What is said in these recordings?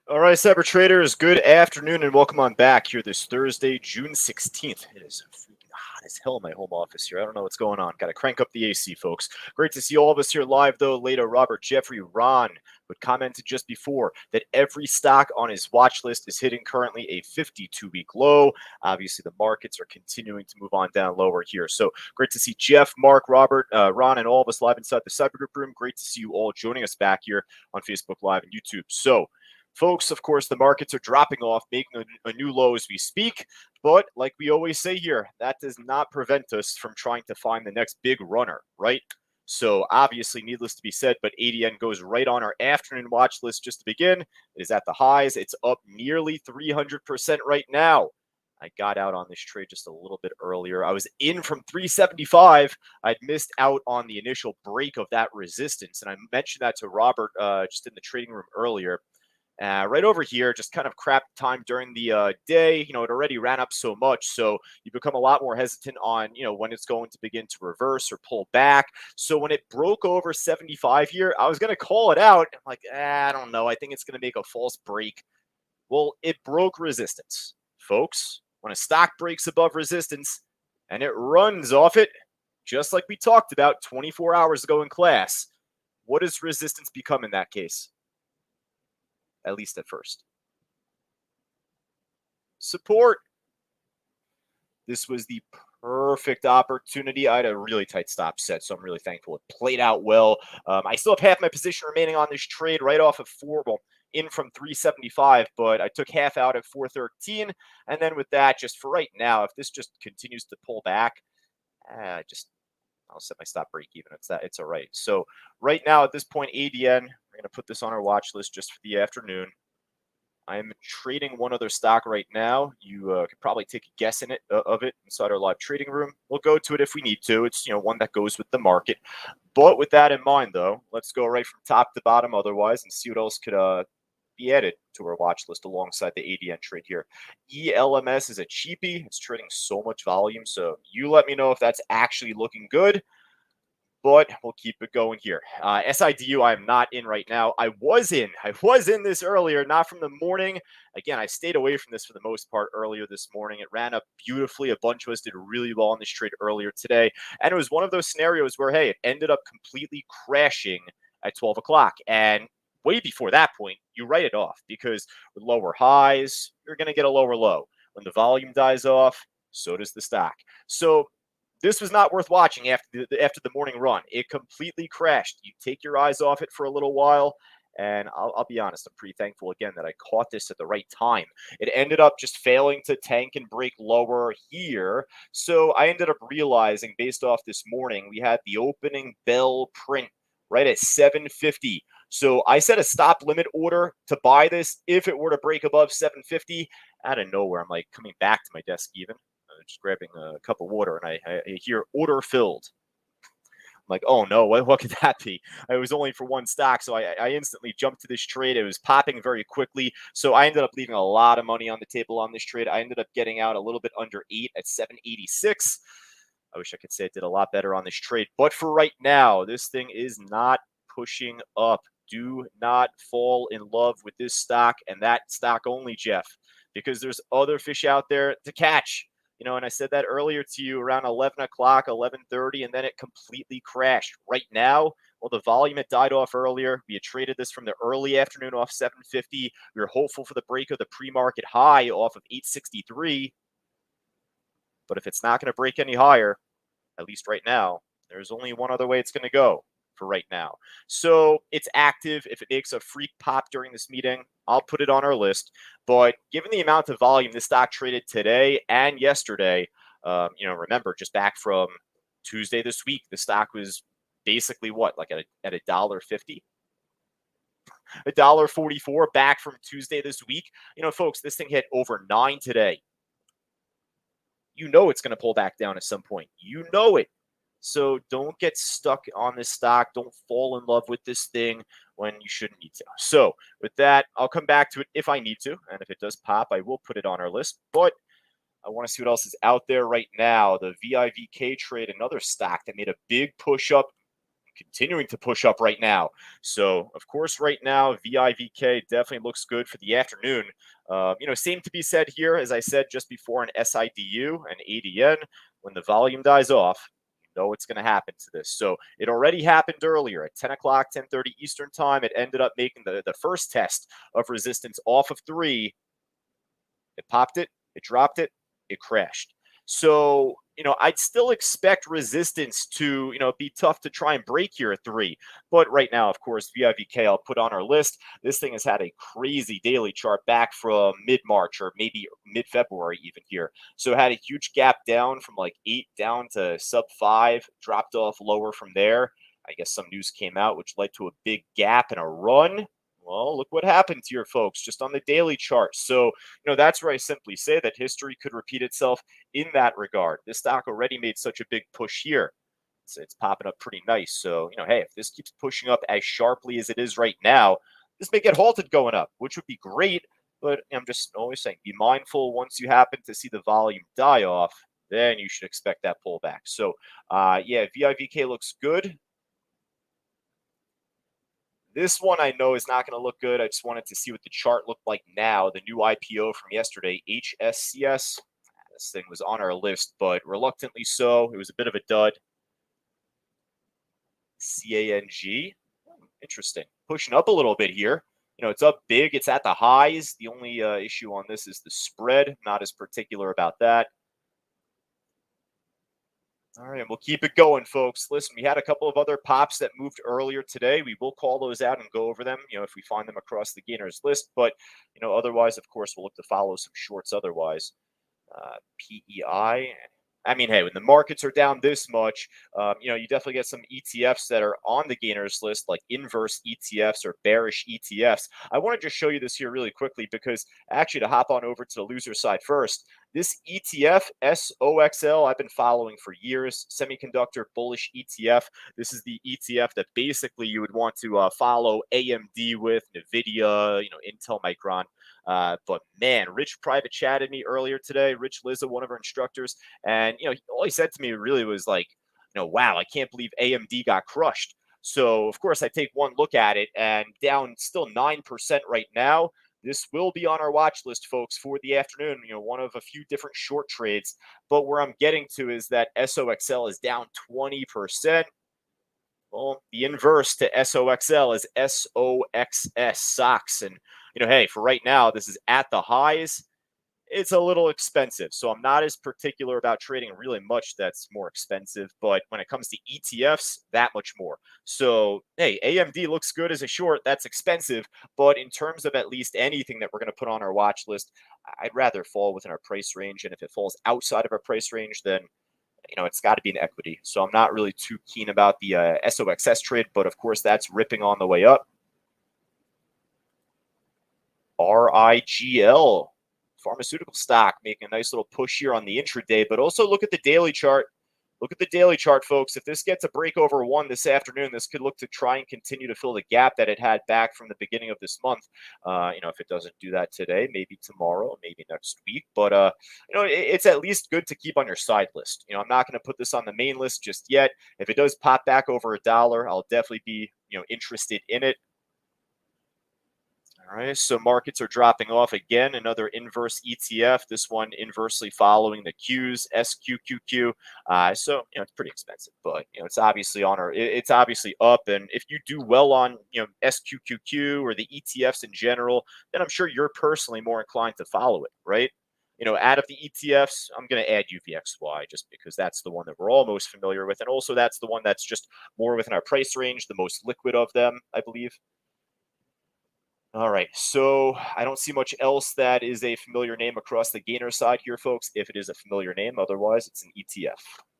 All right, Cyber Traders, good afternoon and welcome on back here this Thursday, June 16th. It is freaking hot as hell in my home office here. I don't know what's going on. Got to crank up the AC, folks. Great to see all of us here live, though. Later, Robert, Jeffrey, Ron, but commented just before that every stock on his watch list is hitting currently a 52-week low. Obviously, the markets are continuing to move on down lower here. So great to see Jeff, Mark, Robert, Ron, and all of us live inside the Cyber Group room. Great to see you all joining us back here on Facebook Live and YouTube. So, folks, of course, the markets are dropping off, making a new low as we speak. But like we always say here, that does not prevent us from trying to find the next big runner, right? So obviously, needless to be said, but ADN goes right on our afternoon watch list just to begin. It is at the highs. It's up nearly 300% right now. I got out on this trade just a little bit earlier. I was in from 375. I'd missed out on the initial break of that resistance. And I mentioned that to Robert just in the trading room earlier. Right over here, just kind of crap time during the day. It already ran up so much, so you become a lot more hesitant on, when it's going to begin to reverse or pull back. So when it broke over 75 here, I was going to call it out. I'm like, I don't know. I think it's going to make a false break. Well, it broke resistance, folks. When a stock breaks above resistance and it runs off it, just like we talked about 24 hours ago in class, what does resistance become in that case? At least at first. Support. This was the perfect opportunity. I had a really tight stop set, so I'm really thankful it played out well. I still have half my position remaining on this trade right off of 4, well, in from 375, but I took half out at 413. And then with that, just for right now, if this just continues to pull back, I'll set my stop break even. It's all right. So right now at this point, ADN, we're going to put this on our watch list just for the afternoon. I'm trading one other stock right now. You could probably take a guess of it inside our live trading room. We'll go to it if we need to. It's one that goes with the market. But with that in mind, though, let's go right from top to bottom otherwise and see what else could be added to our watch list alongside the ADN trade here. ELMS is a cheapie. It's trading so much volume, so you let me know if that's actually looking good. But we'll keep it going here. SIDU, I am not in right now. I was in this earlier, not from the morning. Again, I stayed away from this for the most part earlier this morning. It ran up beautifully. A bunch of us did really well on this trade earlier today. And it was one of those scenarios where, hey, it ended up completely crashing at 12 o'clock. And way before that point, you write it off because with lower highs, you're going to get a lower low. When the volume dies off, so does the stock. So this was not worth watching after the morning run. It completely crashed. You take your eyes off it for a little while, and I'll be honest, I'm pretty thankful again that I caught this at the right time. It ended up just failing to tank and break lower here. So I ended up realizing, based off this morning, we had the opening bell print right at 750. So I set a stop limit order to buy this if it were to break above 750. Out of nowhere, I'm like coming back to my desk even. Just grabbing a cup of water, and I hear order filled. I'm like, oh no, what could that be? It was only for one stock, so I instantly jumped to this trade. It was popping very quickly, so I ended up leaving a lot of money on the table on this trade. I ended up getting out a little bit under 8 at 786. I wish I could say I did a lot better on this trade, but for right now, this thing is not pushing up. Do not fall in love with this stock and that stock only, Jeff, because there's other fish out there to catch. And I said that earlier to you around 11 o'clock, 11:30, and then it completely crashed. Right now, well, the volume had died off earlier. We had traded this from the early afternoon off 750. We were hopeful for the break of the pre-market high off of 863. But if it's not going to break any higher, at least right now, there's only one other way it's going to go for right now. So it's active. If it makes a freak pop during this meeting, I'll put it on our list. But given the amount of volume this stock traded today and yesterday, remember, just back from Tuesday this week, the stock was basically what, like at $1.50? $1.44 back from Tuesday this week. Folks, this thing hit over 9 today. It's going to pull back down at some point. It. So don't get stuck on this stock. Don't fall in love with this thing when you shouldn't need to. So with that, I'll come back to it if I need to. And if it does pop, I will put it on our list. But I want to see what else is out there right now. The VIVK trade, another stock that made a big push up, continuing to push up right now. So, of course, right now, VIVK definitely looks good for the afternoon. Same to be said here, as I said just before, an SIDU and ADN. When the volume dies off, you know what's going to happen to this. So it already happened earlier at 10 o'clock, 10:30 Eastern time. It ended up making the first test of resistance off of 3. It popped it, it dropped it, it crashed. So, I'd still expect resistance to, be tough to try and break here at 3. But right now, of course, VIVK I'll put on our list. This thing has had a crazy daily chart back from mid-March or maybe mid-February even here. So it had a huge gap down from like 8 down to sub 5, dropped off lower from there. I guess some news came out, which led to a big gap and a run. Well, look what happened here, folks, just on the daily chart. So, that's where I simply say that history could repeat itself in that regard. This stock already made such a big push here. It's popping up pretty nice. So, hey, if this keeps pushing up as sharply as it is right now, this may get halted going up, which would be great. But I'm just always saying, be mindful once you happen to see the volume die off, then you should expect that pullback. So, VIVK looks good. This one I know is not going to look good. I just wanted to see what the chart looked like now. The new IPO from yesterday, HSCS. This thing was on our list, but reluctantly so. It was a bit of a dud. CANG. Interesting. Pushing up a little bit here. It's up big. It's at the highs. The only issue on this is the spread. Not as particular about that. All right, we'll keep it going, folks. Listen, we had a couple of other pops that moved earlier today. We will call those out and go over them, if we find them across the gainers list. But, otherwise, of course, we'll look to follow some shorts otherwise. PEI. I mean, hey, when the markets are down this much, you definitely get some ETFs that are on the gainers list, like inverse ETFs or bearish ETFs. I want to just show you this here really quickly because actually to hop on over to the loser side first, this ETF, SOXL, I've been following for years, semiconductor bullish ETF. This is the ETF that basically you would want to follow AMD with, NVIDIA, Intel, Micron. But man, Rich private chatted me earlier today, Rich Lizza, one of our instructors. And, all he said to me really was like, wow, I can't believe AMD got crushed. So, of course, I take one look at it and down still 9% right now. This will be on our watch list, folks, for the afternoon. One of a few different short trades. But where I'm getting to is that SOXL is down 20%. Well, the inverse to SOXL is SOXS, SOX. And, hey, for right now, this is at the highs. It's a little expensive. So I'm not as particular about trading really much that's more expensive. But when it comes to ETFs, that much more. So, hey, AMD looks good as a short. That's expensive. But in terms of at least anything that we're going to put on our watch list, I'd rather fall within our price range. And if it falls outside of our price range, then it's got to be an equity. So I'm not really too keen about the SOXS trade, but of course that's ripping on the way up. RIGL, pharmaceutical stock, making a nice little push here on the intraday, but also look at the daily chart. Look at the daily chart, folks. If this gets a break over 1 this afternoon, this could look to try and continue to fill the gap that it had back from the beginning of this month. If it doesn't do that today, maybe tomorrow, maybe next week. But, it's at least good to keep on your side list. I'm not going to put this on the main list just yet. If it does pop back over $1, I'll definitely be, interested in it. All right, so markets are dropping off again. Another inverse ETF. This one inversely following the Qs, SQQQ. So it's pretty expensive, but it's obviously it's obviously up. And if you do well on SQQQ or the ETFs in general, then I'm sure you're personally more inclined to follow it, right? Out of the ETFs, I'm going to add UVXY just because that's the one that we're all most familiar with, and also that's the one that's just more within our price range, the most liquid of them, I believe. All right, so I don't see much else that is a familiar name across the gainer side here, folks, if it is a familiar name. Otherwise, it's an ETF.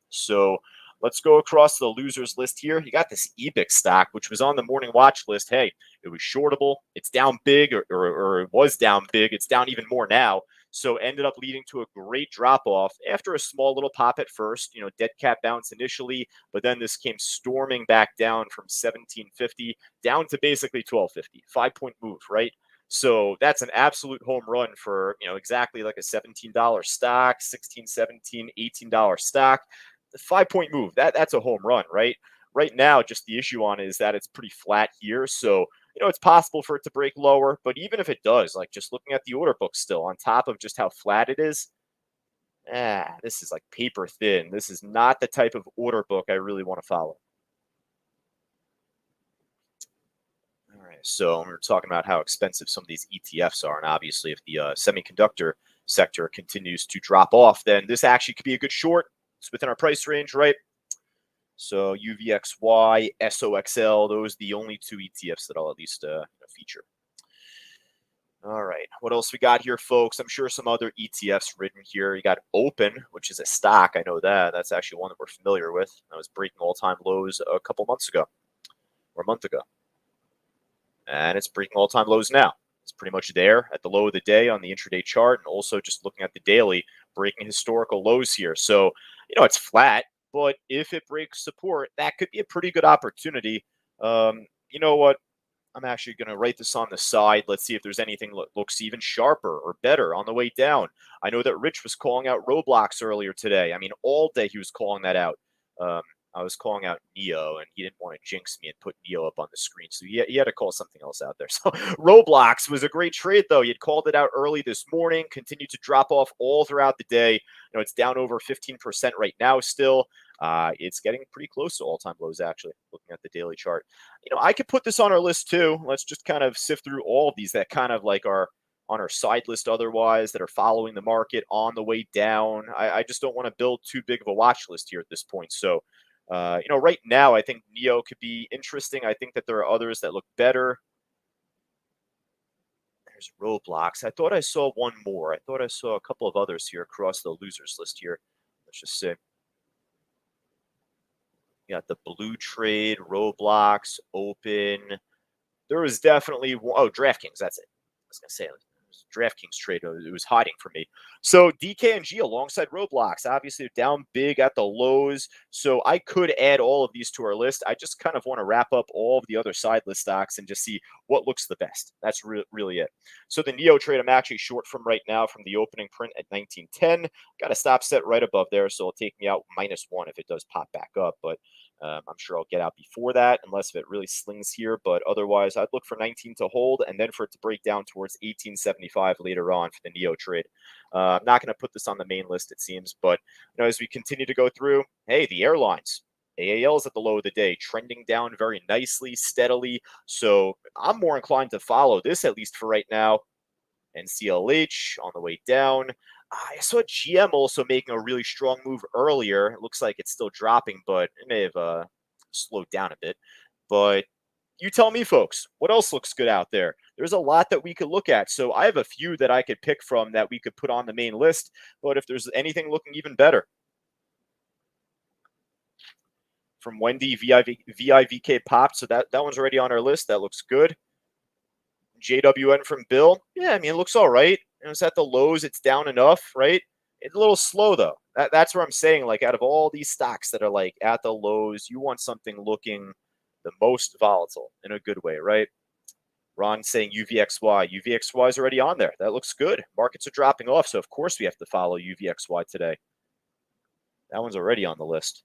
So let's go across the losers list here. You got this EBIX stock, which was on the morning watch list. Hey, it was shortable. It's down big, or it was down big. It's down even more now. So ended up leading to a great drop-off after a small little pop at first, dead cat bounce initially, but then this came storming back down from 1750 down to basically 1250, 5-point move, right? So that's an absolute home run for, exactly like a $17 stock, $16, $17, $18 stock. The 5-point move, that's a home run, right? right now, just the issue on it is that it's pretty flat here. So, it's possible for it to break lower. But even if it does, like just looking at the order book still, on top of just how flat it is, this is like paper thin. This is not the type of order book I really want to follow. All right, so we're talking about how expensive some of these ETFs are. And obviously, if the semiconductor sector continues to drop off, then this actually could be a good short. It's within our price range, right? So UVXY, SOXL, those are the only two ETFs that I'll at least feature. All right, what else we got here, folks? I'm sure some other ETFs written here. You got Open, which is a stock. I know that. That's actually one that we're familiar with. That was breaking all-time lows a couple months ago, or a month ago. And it's breaking all-time lows now. It's pretty much there at the low of the day on the intraday chart, and also just looking at the daily, breaking historical lows here. So, it's flat, but if it breaks support, that could be a pretty good opportunity. You know what? I'm actually going to write this on the side. Let's see if there's anything that looks even sharper or better on the way down. I know that Rich was calling out Roblox earlier today. I mean, all day he was calling that out. I was calling out Neo, and he didn't want to jinx me and put Neo up on the screen. So he had to call something else out there. So Roblox was a great trade, though. He had called it out early this morning, continued to drop off all throughout the day. It's down over 15% right now still. It's getting pretty close to all-time lows, actually, looking at the daily chart. I could put this on our list, too. Let's just kind of sift through all of these that kind of like are on our side list otherwise, that are following the market on the way down. I just don't want to build too big of a watch list here at this point. So, right now, I think Neo could be interesting. I think that there are others that look better. There's Roblox. I thought I saw one more. I thought I saw a couple of others here across the losers list here. Let's just see. You got the Blue Trade, Roblox, Open. There was definitely DraftKings. That's it. I was gonna say DraftKings trade. It was hiding from me. So DKNG alongside Roblox. Obviously, they're down big at the lows. So I could add all of these to our list. I just kind of want to wrap up all of the other side list stocks and just see what looks the best. That's really it. So the Neo trade I'm actually short from right now from the opening print at 1910. Got a stop set right above there. So it'll take me out -1 if it does pop back up. But I'm sure I'll get out before that unless if it really slings here. But otherwise, I'd look for 19 to hold and then for it to break down towards 1875 later on for the Neo trade. I'm not going to put this on the main list, it seems. But as we continue to go through, hey, the airlines. AAL is at the low of the day, trending down very nicely, steadily. So I'm more inclined to follow this, at least for right now. NCLH on the way down. I saw GM also making a really strong move earlier. It looks like it's still dropping, but it may have slowed down a bit. But you tell me, folks, what else looks good out there? There's a lot that we could look at. So I have a few that I could pick from that we could put on the main list. But if there's anything looking even better. From Wendy, VIVK popped. So that one's already on our list. That looks good. JWN from Bill. Yeah, I mean, it looks all right. It's at the lows. It's down enough, right? It's a little slow, though. That's where I'm saying, like, out of all these stocks that are, like, at the lows, you want something looking the most volatile in a good way, right? Ron saying UVXY. UVXY is already on there. That looks good. Markets are dropping off, so of course we have to follow UVXY today. That one's already on the list.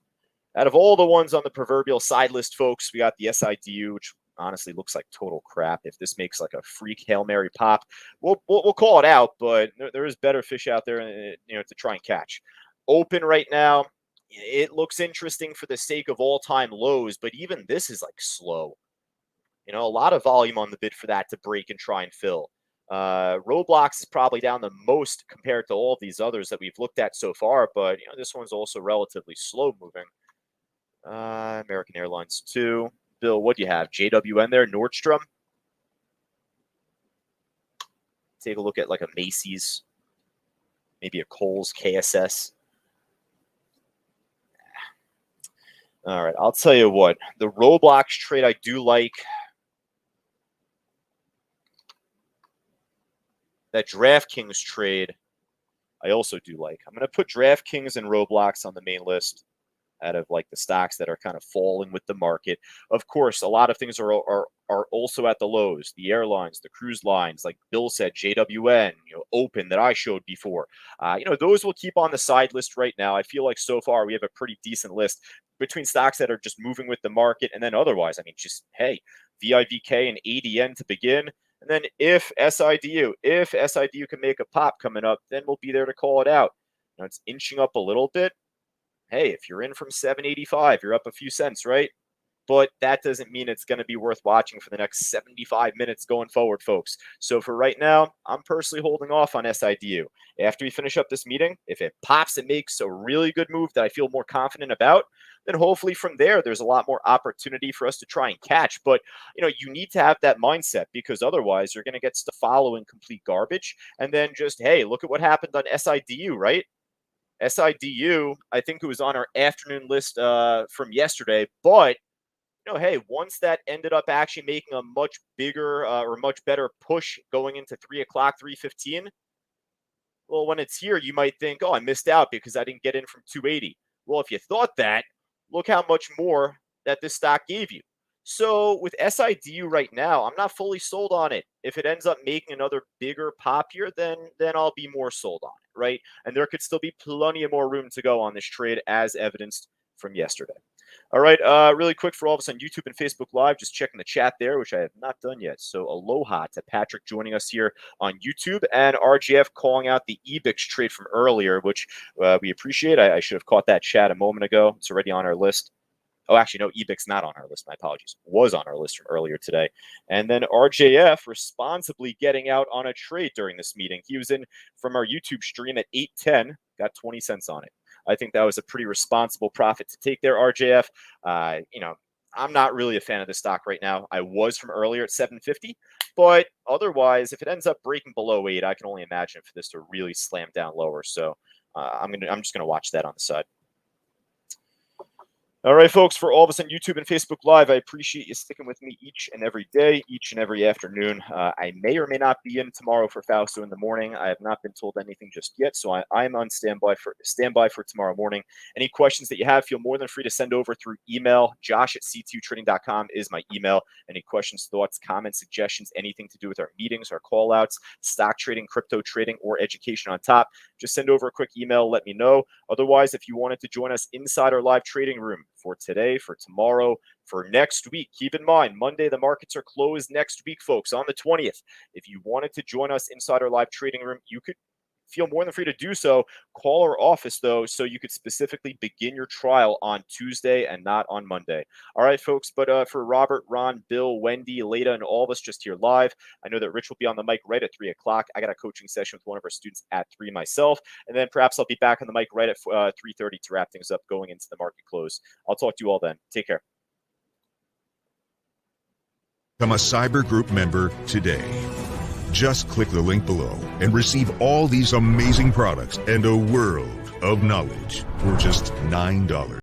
Out of all the ones on the proverbial side list, folks, we got the SIDU, which honestly looks like total crap. If this makes like a freak Hail Mary pop, we'll call it out, but there is better fish out there, to try and catch. Open right now, it looks interesting for the sake of all-time lows, but even this is like slow. A lot of volume on the bid for that to break and try and fill. Roblox is probably down the most compared to all of these others that we've looked at so far, but this one's also relatively slow moving. American Airlines too. Bill, what do you have? JWN there, Nordstrom. Take a look at like a Macy's, maybe a Kohl's, KSS. All right, I'll tell you what. The Roblox trade I do like. That DraftKings trade I also do like. I'm going to put DraftKings and Roblox on the main list. out of like the stocks that are kind of falling with the market. Of course, a lot of things are also at the lows. The airlines, the cruise lines, like Bill said, JWN, Open that I showed before. Those will keep on the side list right now. I feel like so far we have a pretty decent list between stocks that are just moving with the market, and then otherwise, I mean, just hey, VIVK and ADN to begin. And then if SIDU can make a pop coming up, then we'll be there to call it out. It's inching up a little bit. Hey, if you're in from 785, you're up a few cents, right? But that doesn't mean it's going to be worth watching for the next 75 minutes going forward, folks. So for right now, I'm personally holding off on SIDU. After we finish up this meeting, if it pops and makes a really good move that I feel more confident about, then hopefully from there, there's a lot more opportunity for us to try and catch. But, you need to have that mindset, because otherwise you're going to get stuff following complete garbage. And then just, hey, look at what happened on SIDU, right? SIDU, I think it was on our afternoon list from yesterday, but hey, once that ended up actually making a much bigger or much better push going into 3 o'clock, 3:15. Well, when it's here, you might think, oh, I missed out because I didn't get in from 280. Well, if you thought that, look how much more that this stock gave you. So with SIDU right now, I'm not fully sold on it. If it ends up making another bigger pop here, then I'll be more sold on it, right? And there could still be plenty of more room to go on this trade, as evidenced from yesterday. All right, really quick for all of us on YouTube and Facebook Live, just checking the chat there, which I have not done yet. So aloha to Patrick joining us here on YouTube, and RJF calling out the EBIX trade from earlier, which we appreciate. I should have caught that chat a moment ago. It's already on our list. Oh, actually, no, EBIX not on our list. My apologies. Was on our list from earlier today. And then RJF responsibly getting out on a trade during this meeting. He was in from our YouTube stream at 8:10, got 20 cents on it. I think that was a pretty responsible profit to take there, RJF. I'm not really a fan of this stock right now. I was from earlier at 750, but otherwise, if it ends up breaking below 8, I can only imagine for this to really slam down lower. So I'm just gonna watch that on the side. All right, folks, for all of us on YouTube and Facebook Live, I appreciate you sticking with me each and every day, each and every afternoon. I may or may not be in tomorrow for Fausto in the morning. I have not been told anything just yet, so I'm on standby for tomorrow morning. Any questions that you have, feel more than free to send over through email. Josh@ctutrading.com is my email. Any questions, thoughts, comments, suggestions, anything to do with our meetings, our call-outs, stock trading, crypto trading, or education on top, just send over a quick email, let me know. Otherwise, if you wanted to join us inside our live trading room, for today, for tomorrow, for next week. Keep in mind, Monday, the markets are closed next week, folks, on the 20th. If you wanted to join us inside our live trading room, you could feel more than free to do so. Call our office, though, so you could specifically begin your trial on Tuesday and not on Monday. All right, folks, but for Robert, Ron, Bill, Wendy, Leda, and all of us just here live, I know that Rich will be on the mic right at 3 o'clock. I got a coaching session with one of our students at 3 myself, and then perhaps I'll be back on the mic right at 3:30 to wrap things up going into the market close. I'll talk to you all then. Take care. Become a Cyber Group member today. Just click the link below and receive all these amazing products and a world of knowledge for just $9.